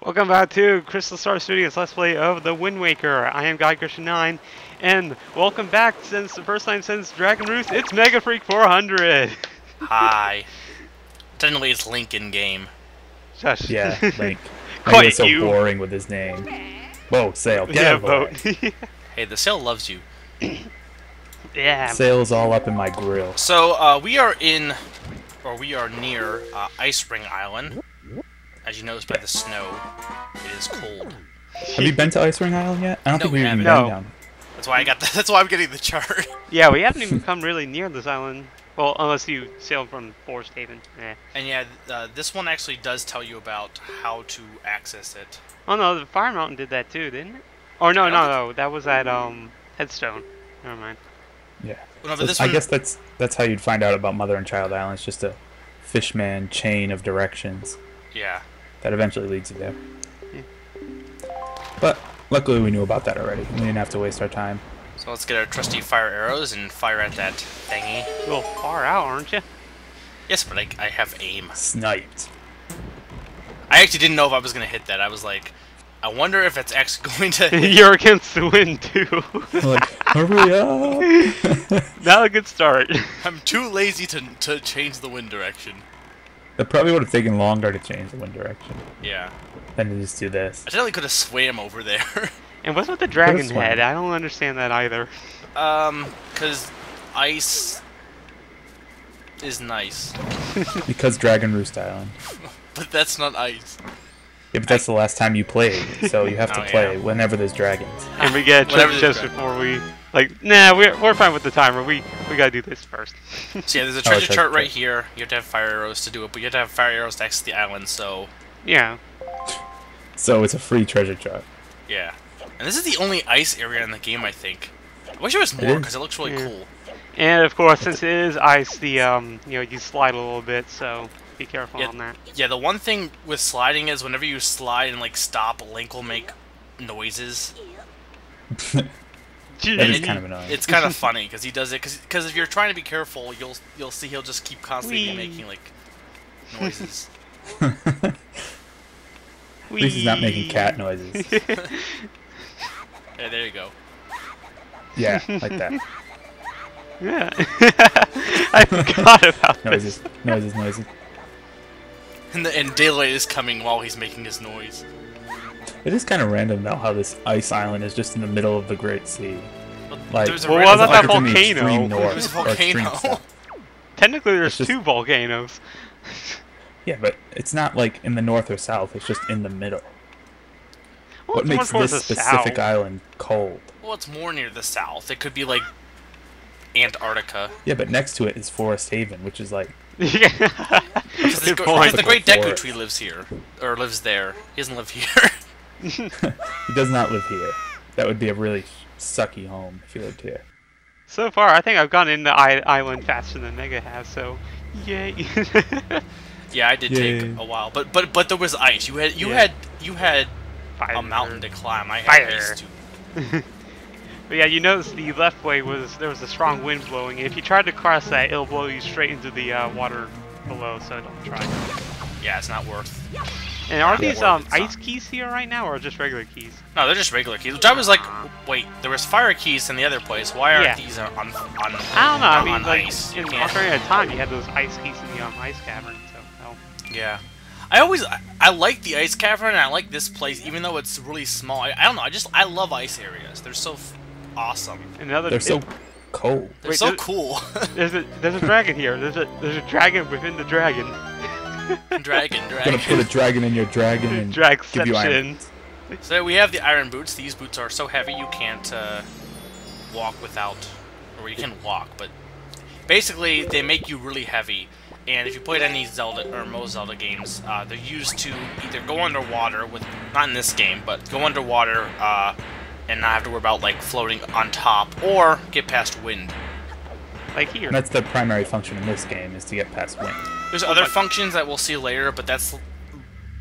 Welcome back to Crystal Star Studios Let's Play of The Wind Waker. I am Guy Christian 9, and welcome back since the first time since Dragon Roost, it's Mega Freak 400! Hi. Technically it's Link in game. Shush. Yeah, Link. Quite He's so you. boring with his name. Whoa, Sail, get out of the way. vote. Hey, the sail loves you. Yeah. Sail's all up in my grill. So, we are near Ice Ring Island. As you notice by the snow, it is cold. Have you been to Ice Ring Island yet? I don't No, think we we've even haven't. been No. down. That's why that's why I'm getting the chart. Yeah, we haven't even come really near this island. Well, unless you sail from Forest Haven. Eh. And yeah, this one actually does tell you about how to access it. Oh no, the Fire Mountain did that too, didn't it? Or no, no, that was at Headstone. Never mind. Yeah. Well, no, So but this I one, guess that's how you'd find out about Mother and Child Island. It's just a fishman chain of directions yeah. that eventually leads you there. Yeah. But luckily we knew about that already. We didn't have to waste our time. So let's get our trusty fire arrows and fire at that thingy. A little far out, aren't you? Yes, but I have aim. Sniped. I actually didn't know if I was gonna hit that. I was like, I wonder if it's actually going to. You're against the wind too. Like, hurry up! Not a good start. I'm too lazy to change the wind direction. That probably would have taken longer to change the wind direction Yeah. than to just do this. I totally could have swam over there. And what's with the dragon Could've swam. head? I don't understand that either. Cause ice is nice. Because Dragon Roost Island. But that's not ice. Yeah, but that's the last time you played, so you have to Oh, play yeah. whenever there's dragons. And we get a Whatever treasure the chest dragon- before we nah, we're fine with the timer. We gotta do this first. So yeah, there's a Oh, treasure treasure chart right chart. here. You have to have fire arrows to do it, but you have to have fire arrows to access the island, so Yeah. So it's a free treasure chart. yeah. And this is the only ice area in the game, I think. I wish there was It more, is. because it looks really Yeah. cool. And of course, since it is ice, the you slide a little bit, so be careful Yeah. on that. Yeah, the one thing with sliding is whenever you slide and like stop, Link will make noises. That And is kind of annoying. It's kind of funny because he does it because if you're trying to be careful, you'll see he'll just keep constantly Whee. making like noises. At least he's not making cat noises. Yeah, there you go. Yeah, like that. Yeah. I forgot about this. Noises. And daylight is coming while he's making his noise. It is kind of random though how this ice island is just in the middle of the Great Sea. Like, There's a Well, red- what about that it's in the volcano? extreme north There's a or extreme volcano. south. Technically, there's It's just- two volcanoes. Yeah, but it's not like in the north or south. It's just in the middle. Well, What it's more makes towards this the specific south. island cold? Well, it's more near the south. It could be like Antarctica. Yeah, but next to it is Forest Haven, which is like Yeah. Because Good the point. Great Deku Forest. Tree lives here, or lives there. He doesn't live here. he does not live here. That would be a really sucky home if he lived here. So far, I think I've gone into island faster than Mega has. So, yay! Yeah, I did Yay. take a while, but there was ice. You had Fire. a mountain to climb. I Fire. had ice too. But yeah, you notice the left way there was a strong wind blowing. If you tried to cross that, it'll blow you straight into the water below. So don't try. Yeah, it's not worth. And are Not these worth it, ice son. keys here right now, or just regular keys? No, they're just regular keys. Which I was like, wait, there was fire keys in the other place. Why aren't Yeah. these on I don't know. I mean, on like ice? in Yeah. Ocarina of Time, you had those ice keys in the ice cavern. So, well. Yeah. I like the ice cavern, and I like this place, even though it's really small. I don't know. I love ice areas. They're so awesome. Another. They're so cold. They're Wait, so there- cool. There's a dragon here. There's a dragon within the dragon. Dragon. Gonna put a dragon in your dragon and give you iron. Dragception. So we have the iron boots. These boots are so heavy you can't walk without, or you can walk, but basically they make you really heavy. And if you played any Zelda or most Zelda games, they're used to either go underwater with, not in this game, but go underwater and not have to worry about like floating on top, or get past wind. Like here. And that's the primary function in this game, is to get past wind. There's other functions that we'll see later, but that's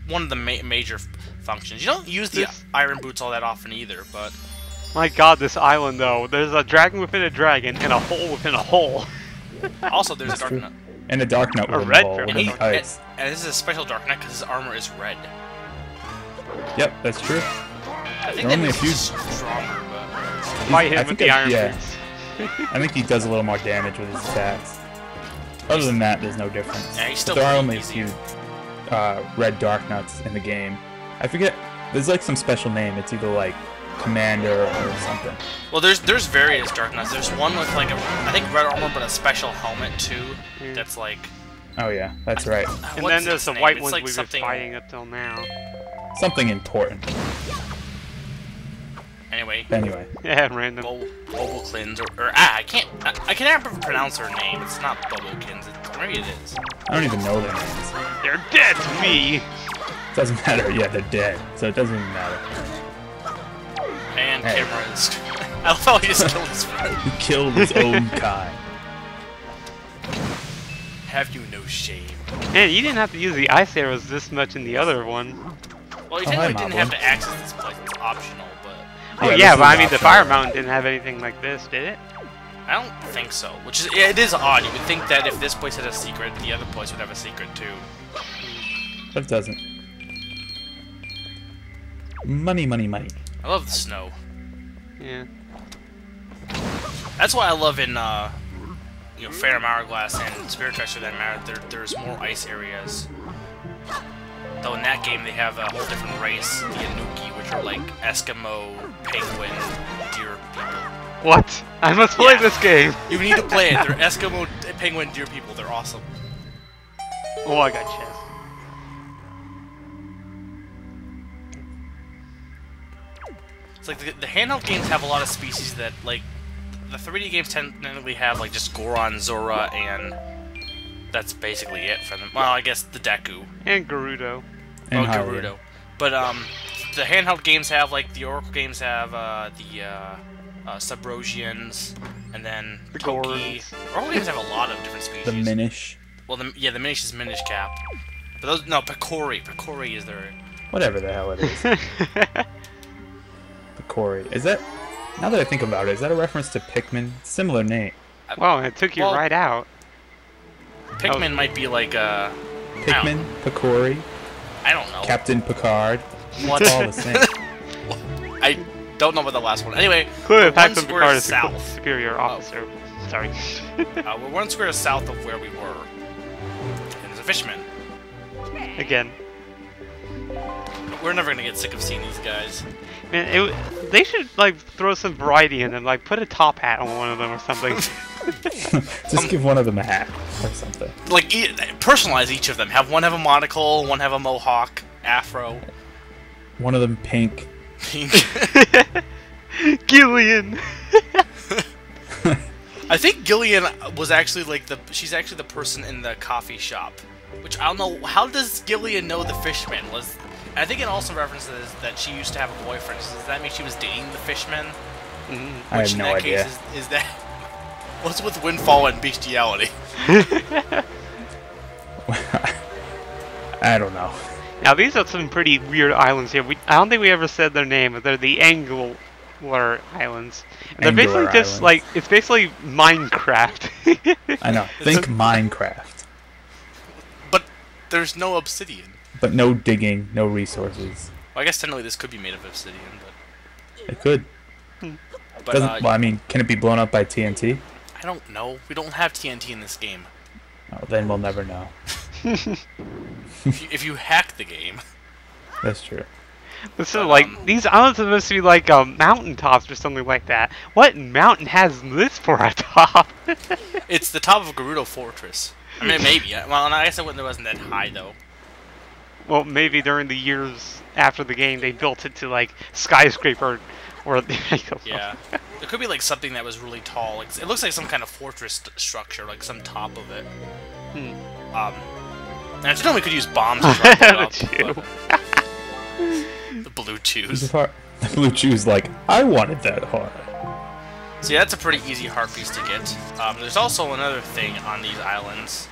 one of the major functions. You don't use the This- iron boots all that often either, but My God, this island though. There's a dragon within a dragon and a hole within a hole. also there's a That's dark true. nut. And a dark note A within red the hole, dragon. within And, the ice. and this is a special dark knight because his armor is red. Yep, that's true. I think There are only a few. stronger, but Fight him with the iron yeah. boots. I think he does a little more damage with his attacks. Other than that, there's no difference. Yeah, he's still But there are pretty only a easy. few red dark nuts in the game. I forget. There's like some special name. It's either like Commander or something. well, there's various dark knights. There's one with like I think red armor, but a special helmet too. That's like. Oh yeah, that's right. And what's then there's its the name? white It's ones like we've been something. fighting up till now. Something important. Anyway. Anyway, Yeah, random. Bobokins or I can't pronounce her name. It's not Bobokins. Maybe it is. I don't even know their names. They're dead to me! Doesn't matter. Yeah, they're dead, so it doesn't even matter. And Hey. cameras. I love how he just killed his friend. He killed his own kind. Have you no shame? Man, you didn't have to use the ice arrows this much in the other one. Well, you Oh, hi, technically didn't have Moblin. to access this place. It's optional, but Oh Yeah, yeah, this but is I mean the optional. Fire Mountain didn't have anything like this, did it? I don't think so. Which is it is odd. You would think that if this place had a secret, the other place would have a secret too. But it doesn't. Money, money, money. I love the snow. Yeah. That's why I love in Fair Hourglass and Spirit Tracks for that matter. There's more ice areas. Though in that game they have a whole different race, the Anuki, which are like Eskimo, penguin, deer people. What? I must play Yeah. this game! You need to play it. They're Eskimo, penguin, deer people. They're awesome. Oh, I got chest. It's like the handheld games have a lot of species that, like, the 3D games technically have, like, just Goron, Zora, and that's basically it for them. Well, I guess the Deku. And Gerudo. And Oh, Hyrule. Gerudo. But, the handheld games have, like, the Oracle games have, the Subrosians, and then The Toki. Gorons. Oracle games have a lot of different species. The Minish. Well, the Minish is Minish Cap. But those, no, Picori. Picori is their... Whatever the hell it is. Picori. Is that... Now that I think about it, is that a reference to Pikmin? Similar name. Wow, it took you Well- right out. Pikmin might be like, Pikmin, Picori, I don't know. Captain Picard. What? It's all the same. I don't know about the last one. Anyway, Clearly, we're one Paxton square Picard is a south. superior officer. Sorry. We're one square south of where we were. And there's a fishman. Again. We're never gonna get sick of seeing these guys. Man, they should, like, throw some variety in them. Like, put a top hat on one of them or something. Just give one of them a hat or something. Like, personalize each of them. Have one have a monocle, one have a mohawk, afro, One of them pink. pink. Gillian! I think Gillian was actually like she's actually the person in the coffee shop. Which I don't know, how does Gillian know the fishman? I think it also references that she used to have a boyfriend. Does that mean she was dating the fishman? I Which have in no that idea. case is that... What's with windfall and bestiality? I don't know. Now, these are some pretty weird islands here. I don't think we ever said their name, but they're the Angler Islands. And they're basically Angular just Islands. like, it's basically Minecraft. I know. Think Minecraft. But there's no obsidian. But no digging, no resources. Well, I guess technically this could be made of obsidian, but... It could. But Well, I mean, can it be blown up by TNT? I don't know. We don't have TNT in this game. Oh, then we'll never know. If you hack the game... That's true. So, like, these islands are supposed to be like mountain tops or something like that. What mountain has this for a top? It's the top of Gerudo Fortress. I mean, maybe. Well, I guess it wasn't that high, though. Well, maybe during the years after the game they built it to like skyscraper or Yeah. It could be like something that was really tall. Like, it looks like some kind of fortress structure, like some top of it. And I know we could use bombs to try to blow it up, The chew. but- The blue chews. The blue chew's like, I wanted that hard. So yeah, that's a pretty easy heart piece to get. There's also another thing on these islands.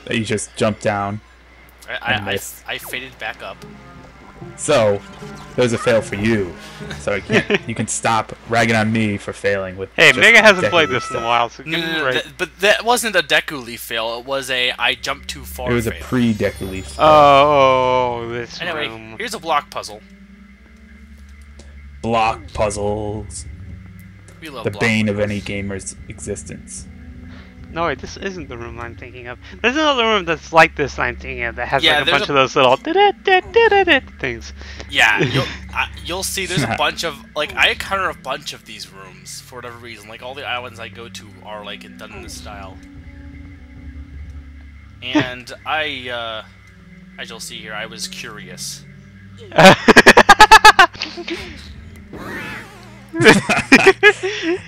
That you just jump down. I miss. faded back up. So, that was a fail for you. So you can stop ragging on me for failing with. Hey, just Mega hasn't Deku played Leaf this in a stuff. while, so give No, him no, a no, break. but that wasn't a Deku Leaf fail. It was a I jumped too far It was a fail. pre-Deku Leaf. Oh, this Anyway, room. here's a block puzzle. Block puzzles. We love The block bane of puzzles. any gamer's existence. No, wait, this isn't the room I'm thinking of. There's another room that's like this I'm thinking of that has Yeah, like a there's bunch of those little things. Yeah, you'll see. There's a bunch of like I encounter a bunch of these rooms for whatever reason. Like all the islands I go to are like done in this style. And as you'll see here, I was curious.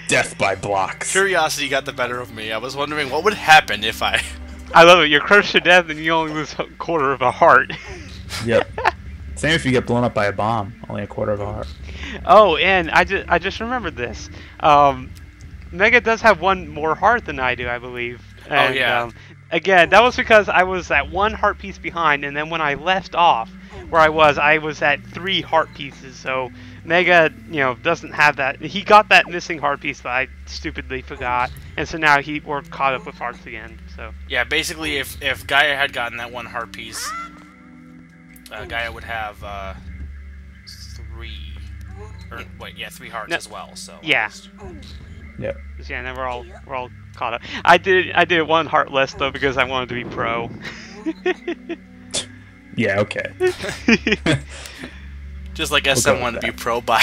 Death by blocks. Curiosity got the better of me. I was wondering what would happen if I. I love it. You're crushed to death and you only lose a quarter of a heart. Yep. Same if you get blown up by a bomb. Only a quarter of a heart. Oh, and I just remembered this. Mega does have one more heart than I do, I believe. And, yeah. Again, that was because I was at one heart piece behind, and then when I left off where I was at 3 heart pieces. So Mega, doesn't have that. He got that missing heart piece that I stupidly forgot, and so now we're caught up with hearts again. So Yeah, basically, if Gaia had gotten that one heart piece, Gaia would have 3. Or wait, yeah, 3 hearts as well. So yeah. Yep. Yeah, now we're all caught up. I did 1 heart less though because I wanted to be pro. Yeah, okay. Just like We'll SM go wanted to with be pro by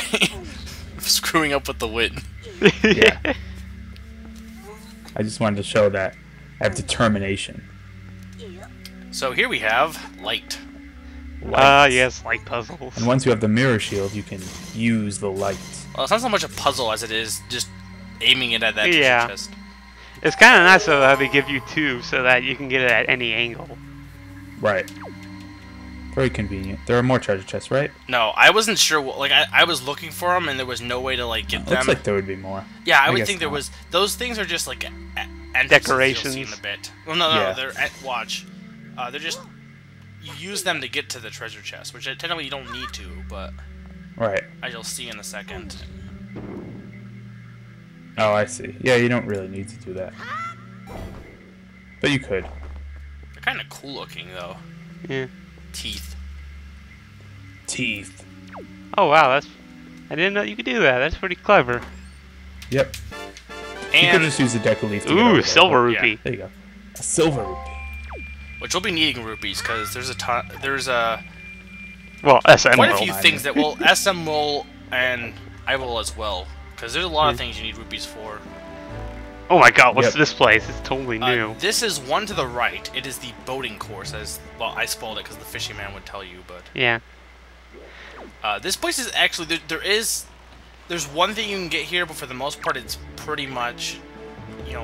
screwing up with the win. Yeah. I just wanted to show that I have determination. So here we have light. Lights. Yes, light puzzles. And once you have the mirror shield, you can use the lights. Well, it's not so much a puzzle as it is just aiming it at that treasure Yeah. chest. It's kind of nice though how they give you 2 so that you can get it at any angle. Right. Very convenient. There are more treasure chests, right? No, I wasn't sure. Like I was looking for them, and there was no way to like get them. Looks like there would be more. Yeah, I would guess think there not. was. Those things are just like entrances Decorations. you'll see in a bit. Well, no, Yeah. they're watch. They're just you use them to get to the treasure chest, which technically you don't need to, but Right. as you'll see in a second. Oh, I see. Yeah, you don't really need to do that. But you could. They're kind of cool looking though. Yeah. Teeth. Teeth. Oh wow, I didn't know you could do that. That's pretty clever. Yep. You could And just use the deck of leaf to get over Ooh, there. silver Yeah. rupee. There you go. A silver rupee. which we'll be needing rupees because there's a ton. There's a Well, SM quite a will. few things that will SM will and I will as well because there's a lot of things you need rupees for. Oh my god, what's Yep. this place? It's totally new. This is one to the right. It is the boating course. As well, I spoiled it because the fishing man would tell you, but Yeah. this place is actually there's one thing you can get here, but for the most part, it's pretty much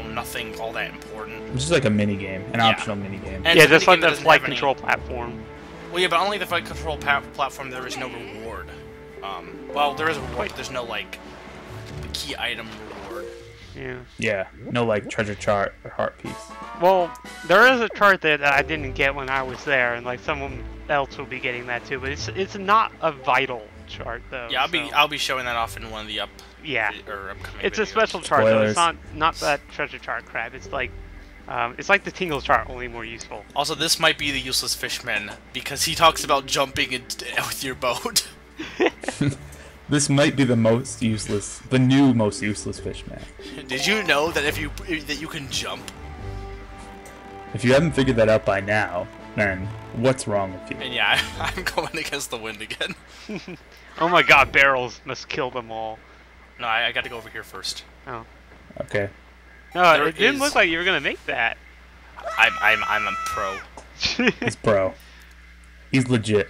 nothing all that important. It's just like a mini game, an Yeah. optional mini game. And Yeah, it's a just like minigame that the doesn't flight have any- control platform. Well, yeah, but only the flight control platform. There is no reward. Well, there is a reward, but there's no like the key item reward. Yeah. Yeah, no like treasure chart or heart piece. Well, there is a chart there that I didn't get when I was there, and like someone else will be getting that too. But it's not a vital chart though. Yeah, so- I'll be showing that off in one of the upcoming It's a videos. special chart though. It's Spoilers. not that treasure chart crap. It's like the Tingles chart, only more useful. Also, this might be the useless fishman because he talks about jumping with your boat. This might be the new most useless fish man. Did you know that that you can jump? If you haven't figured that out by now, then what's wrong with you? And yeah, I'm going against the wind again. Oh my god, barrels must kill them all. No, I got to go over here first. Oh. Okay. No, There it didn't is- look like you were gonna make that. I'm a pro. He's pro. He's legit.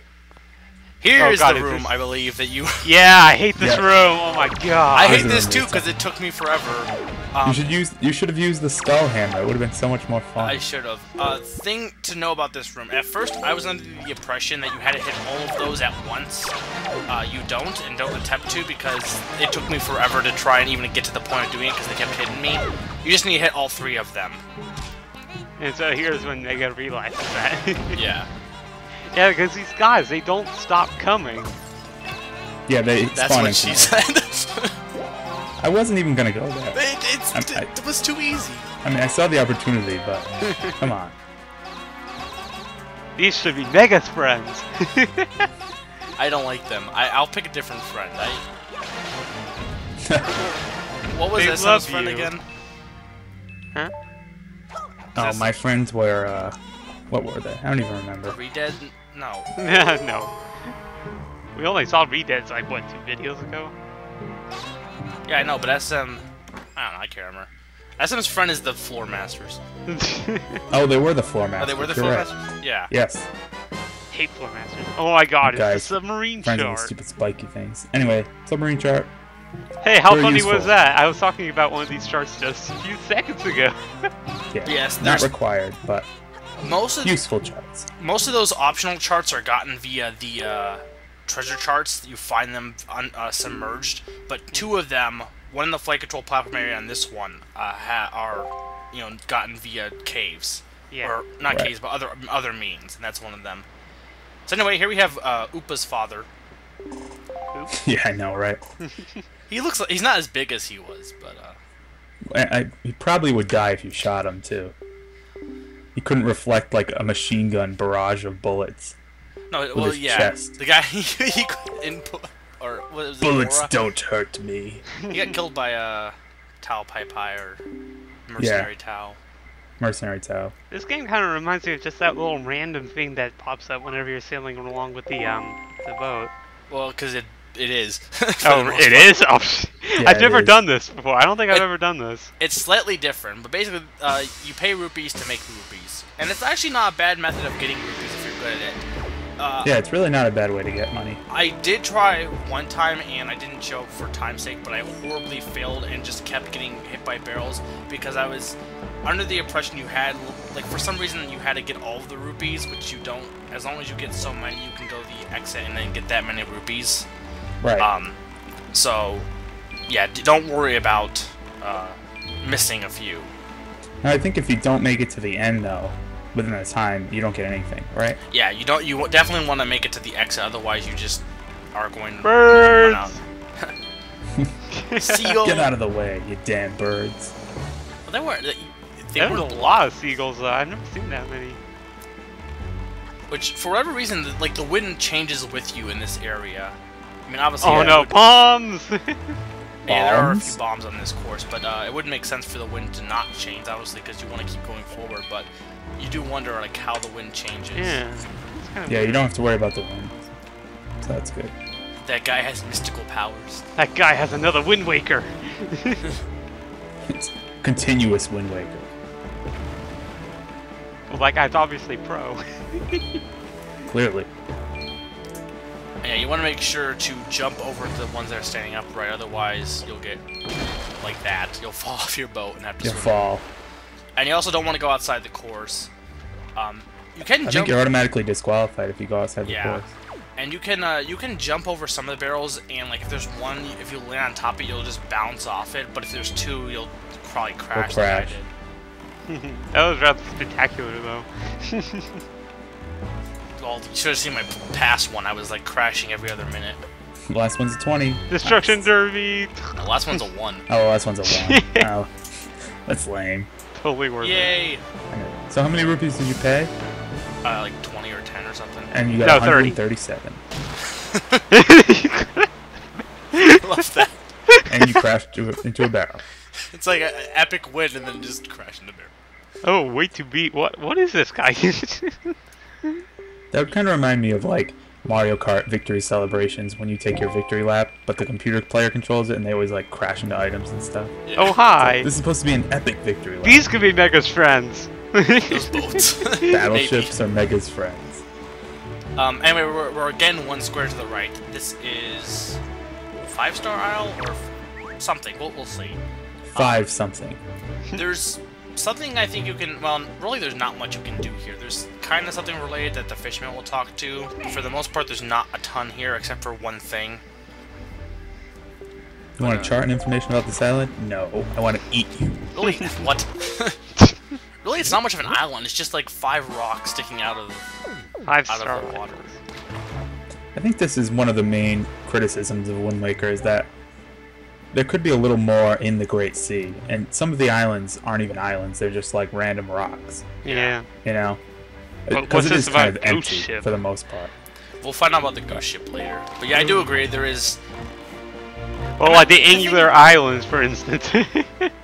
Here's God, the is room this- I believe that you. Yeah, I hate this Yeah. room. Oh my god. I hate Here's the this room too this because time. it took me forever. You should have used the skull hammer. It would have been so much more fun. I should have. Thing to know about this room. At first, I was under the impression that you had to hit all of those at once. You don't, and don't attempt to because it took me forever to try and even get to the point of doing it because they kept hitting me. You just need to hit all 3 of them. And so here's when Mega realizes that. Yeah. Yeah, because these guys, they don't stop coming. Yeah, they That's spawn what she instantly. said. I wasn't even gonna go there. It was too easy. I mean, I saw the opportunity, but come on. These should be Mega's friends. I don't like them. I'll pick a different friend. What was They SM's love friend you. again? Huh? Oh, my friends were, what were they? I don't even remember. Redead? No. No. We only saw Redeads like, what, 2 videos ago? Yeah, I know, but SM... I don't know, I can't remember. SM's friend is the Floor Masters. Oh, they were the floor Oh, masters. they were the You're Floor right. Masters? Yeah. Yes. Hate Floor Masters. Oh my god, Guys, it's a submarine Friends of the chart. stupid spiky things. Anyway, submarine chart. Hey, how Very funny useful. was that? I was talking about one of these charts just a few seconds ago. Yeah. Yes, Not there's- required, but Most of useful charts. those optional charts are gotten via the treasure charts. You find them submerged, but 2 of them, one in the flight control platform area and this one, are gotten via caves. Yeah. Or not Right. caves, but other means, and that's one of them. So anyway, here we have Upa's father. Yeah, I know, right? He looks like he's not as big as he was, but He probably would die if you shot him too. He couldn't reflect like a machine gun barrage of bullets. no, With well, his yeah, chest. the guy he input or what was it? Bullets Aura? don't hurt me. He got killed by Tao Pai Pai or Mercenary Tao. Mercenary Tao. This game kind of reminds me of just that little random thing that pops up whenever you're sailing along with the boat. Well, because it is. Oh, it is? Oh, Yeah, I've it never is. done this before. I don't think I've ever done this. It's slightly different, but basically, you pay rupees to make rupees, and it's actually not a bad method of getting rupees if you're good at it. Yeah, it's really not a bad way to get money. I did try one time, and I didn't show up for time's sake, but I horribly failed and just kept getting hit by barrels because I was under the impression you had, like, for some reason you had to get all of the rupees, which you don't. As long as you get so many, you can go the exit and then get that many rupees. Right. So, yeah, don't worry about missing a few. Now, I think if you don't make it to the end though, within the time, you don't get anything, right? Yeah, you don't. You definitely want to make it to the exit, otherwise you just are going to Birds! run out. Seagull. Get out of the way, you damn birds. They were. They There was were a lot of seagulls, though. I've never seen that many. Which, for whatever reason, like the wind changes with you in this area. I mean, obviously. Oh no, bombs! Yeah, there are a Bombs? few bombs on this course, but it wouldn't make sense for the wind to not change, obviously, because you want to keep going forward. But you do wonder, like, how the wind changes. Yeah. It's kind of Yeah, you don't have to worry about the wind. So that's good. That guy has mystical powers. That guy has another Wind Waker. It's continuous Wind Waker. Well, that guy's obviously pro. Clearly. Yeah, you want to make sure to jump over the ones that are standing upright, otherwise you'll get like that. You'll fall off your boat and have to You'll swim. fall. And you also don't want to go outside the course. You can I jump. think you're automatically disqualified if you go outside Yeah. the course. And you can jump over some of the barrels, and like if there's one, if you land on top of it, you'll just bounce off it. But if there's 2, you'll probably crash. like I crash. did. That was rather spectacular, though. Well, you should have seen my past one. I was like crashing every other minute. The last one's a 20. Destruction Nice. The Derby! last one's a 1. Oh, the last one's a 1. Oh, that's lame. Totally worth it. Yay! So how many rupees did you pay? Like 20 or 10 or something. And you got No, 30. 137. Love that. And you crashed into a barrel. It's like an epic win and then just crash into bear. Oh, wait to beat. What is this guy? That would kind of remind me of like Mario Kart victory celebrations when you take your victory lap, but the computer player controls it and they always like crash into items and stuff. Yeah. Oh, hi. This is supposed to be an epic victory lap. These could be Mega's friends. Those boats. Battleships are Mega's friends. Anyway, we're again 1 square to the right. This is 5-star Isle or something. We'll see. 5 something. There's something I think you can. Well, really, there's not much you can do here. There's kind of something related that the fisherman will talk to. For the most part, there's not a ton here except for one thing. You want a chart and information about this island? No, I want to eat you. Really? What? Really, it's not much of an island. It's just like 5 rocks sticking out of 5-star. the water. I think this is one of the main criticisms of Wind Waker is that there could be a little more in the Great Sea, and some of the islands aren't even islands; they're just like random rocks. Yeah. You know, But because what's it this is kind about of a empty ghost ship? for the most part. We'll find out about the ghost ship later. But yeah, I do agree. There is Well, like the Angular Islands, for instance.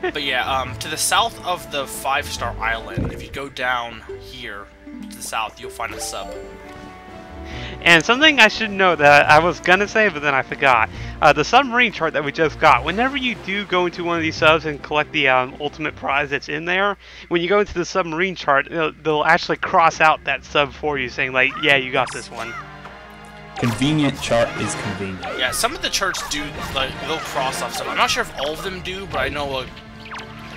But yeah, to the south of the 5-star island, if you go down here to the south, you'll find a sub. And something I should know that I was gonna say, but then I forgot. The submarine chart that we just got. Whenever you do go into one of these subs and collect the ultimate prize that's in there, when you go into the submarine chart, they'll actually cross out that sub for you, saying like, "Yeah, you got this one." Convenient chart is convenient. Yeah, some of the charts do, like, they'll cross off stuff. I'm not sure if all of them do, but I know a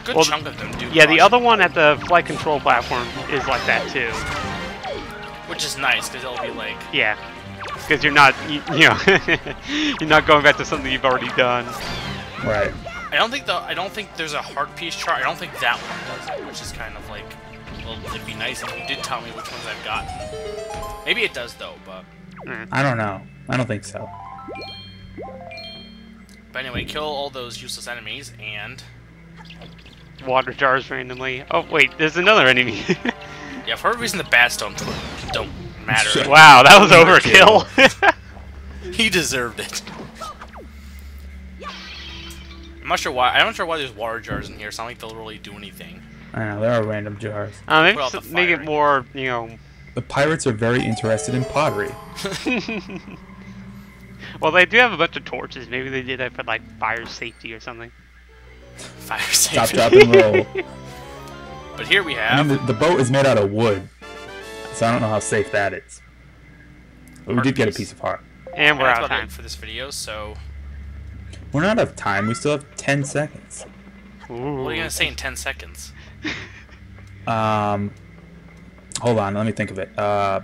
good chunk of them do. Yeah, the other one at the flight control platform is like that too. Which is nice, because it'll be like... Yeah, because you're not, you know, you're not going back to something you've already done. Right. I don't think there's a heart piece chart. I don't think that one does it, which is kind of like... Well, it'd be nice if you did tell me which ones I've gotten. Maybe it does, though, but... I don't know. I don't think so. But anyway, kill all those useless enemies, and... Water jars randomly. Oh, wait, there's another enemy. Yeah, for a reason the bats don't matter. Wow, that was overkill. He deserved it. I'm not sure why. I'm not sure why there's water jars in here. It's not like they'll really do anything. I know, there are random jars. Maybe make it more, you know... The pirates are very interested in pottery. Well, they do have a bunch of torches. Maybe they did that for, like, fire safety or something. Fire safety. Chop, chop, and roll. But here we have... I mean, the boat is made out of wood, so I don't know how safe that is. But we did get a piece of heart. And we're out of time time. For this video, so... We're not out of time. We still have 10 seconds. Ooh. What are you going to say in 10 seconds? Hold on. Let me think of it. Bye.